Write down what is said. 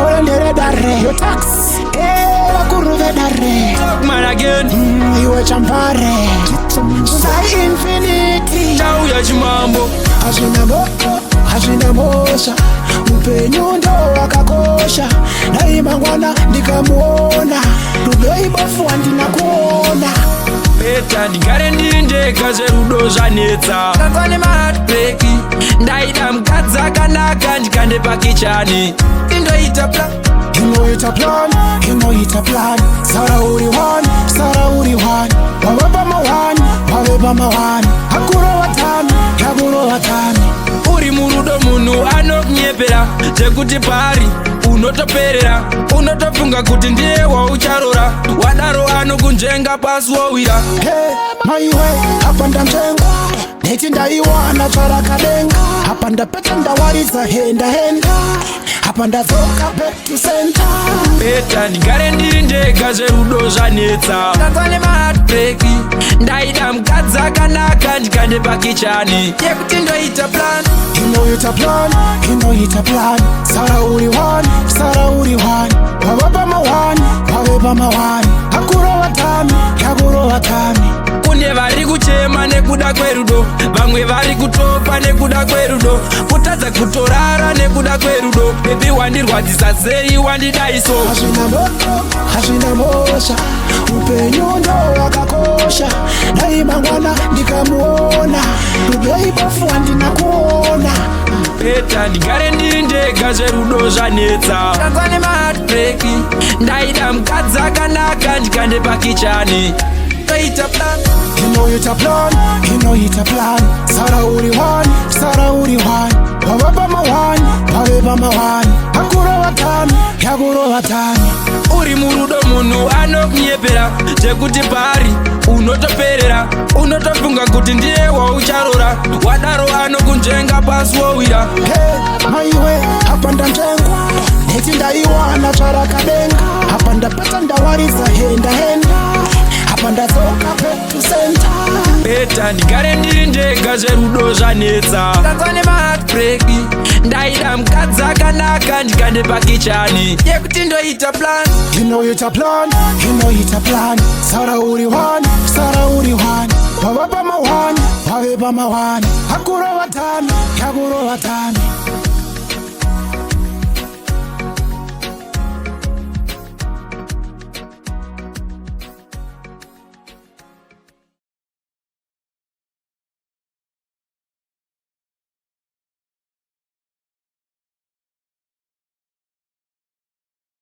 Hold the dare. Your tax. Wakuru the dare. Talk man again. You a champare. Sai infinity. Chau ya chimambo. Hazina mosha. Upenyu ndo wakakosha. Naima ngwana nikamuona. Rudoi bofu andina kuona. Beta ndigare ndiri ndega zverudo zvanetsa. Tanzania maheartbreak. Ndaida mukadzi akanaka ndikande pakichani. Indoita plan. You know it's a plan. Sara uri one. Wabeba ma one. Hakuro watani. Uri murudo munhu anokunyepera zvekuti pari unotoperera, unotofunga kuti ndiye waucharora, wadaro anokunzvenga pasi wowira. Hey, maiwe hapa ndamtenga neti ndaiwana tsvarakadenga, hapa ndapeta ndawaridza henda hapa ndadzoka back to center. Beta ndigare ndiri ndega zverudo zvanetsa. Tanzania maheartbreak. Ndaida mukadzi akanaka ndikande pakichani yekuti ndoita plan. You know it's a plan. Sara uri one. Wabeba ma one. Hakuro watani. Kune vari kuchema nekuda kwerudo, vamwe vari kutopa nekuda kwerudo, kutadza kutorara nekuda kwerudo. Baby wandirwadzisa sei, wandidaiso. Hazina mosha. Upenyu ndo wakakosha. Naima ngwana ndikamuona. Rudoi bofu andina kuona. Beta ndigare ndiri ndega zverudo zvanetsa. Tanzania maheartbreak. Ndaida mukadzi akanaka ndikande pakichani. Ndoita plan. You know it's a plan. Sara uri one. Wabeba ma one. Hakuro watani. Uri murudo munhu anokunyepera zvekuti pari unotoperera, unotofunga kuti ndiye waucharora, wadaro anokunzvenga pasi wowira. Hey, maiwe hapa ndamtengwa neti ndaiwana tsvarakadenga, hapa ndapeta ndawaridza henda hapa ndadzoka back to center. Beta ndigare ndiri ndega zverudo zvanetsa. Tanzania maheartbreak. Ndaida mukadzi akanaka ndikande pakichani yekuti ndoita plan. You know it's a plan. Sara uri one. Wabeba ma one. Hakuro watani.